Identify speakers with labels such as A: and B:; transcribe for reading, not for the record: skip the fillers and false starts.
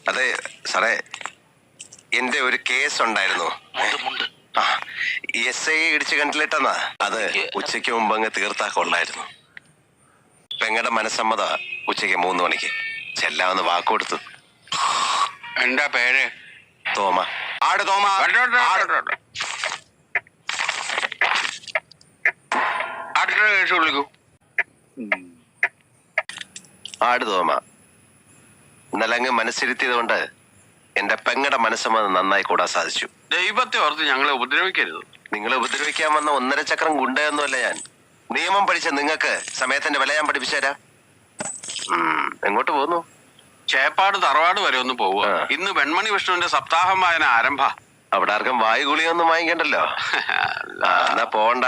A: അതെ സാറേ, എന്റെ ഒരു കേസ് ഉണ്ടായിരുന്നു. SI ഇടിച്ച് കണ്ടിലിട്ടെന്നാ. അത് ഉച്ചയ്ക്ക് മുമ്പ് അങ്ങ് തീർത്താ കൊള്ളായിരുന്നു. പെങ്ങടെ മനസ്സമ്മത ഉച്ചയ്ക്ക് 3 മണിക്ക് ചെല്ലാമെന്ന് വാക്കുകൊടുത്തു.
B: എന്താ പേര്?
A: തോമ.
B: ആട് തോമ. അടുത്ത കേസ് വിളിക്കൂ.
A: ആട് തോമ. ഇന്നലെ അങ്ങ് മനസ്സിരുത്തിയത് കൊണ്ട് എന്റെ പെങ്ങടെ മനസ്സമ്മതം നന്നായി കൂടാൻ സാധിച്ചു.
B: ദൈവത്തെ ഓർത്ത് ഞങ്ങളെ ഉപദ്രവിക്കരുത്.
A: നിങ്ങളെ ഉപദ്രവിക്കാൻ വന്ന 1.5 ചക്രം ഗുണ്ടയൊന്നുമല്ല ഞാൻ. നിയമം പഠിച്ച നിങ്ങൾക്ക് സമയത്തിന്റെ വില ഞാൻ പഠിപ്പിച്ചു തരാം. എങ്ങോട്ട് പോകുന്നു?
B: ചേപ്പാട് തറവാട് വരെ ഒന്ന് പോവുക. ഇന്ന് വെൺമണി വിഷ്ണുവിന്റെ സപ്താഹം വായന ആരംഭ.
A: അവിടെ ആർക്കും വായുഗുളിയൊന്നും വാങ്ങിക്കണ്ടല്ലോ. എന്നാ പോണ്ട.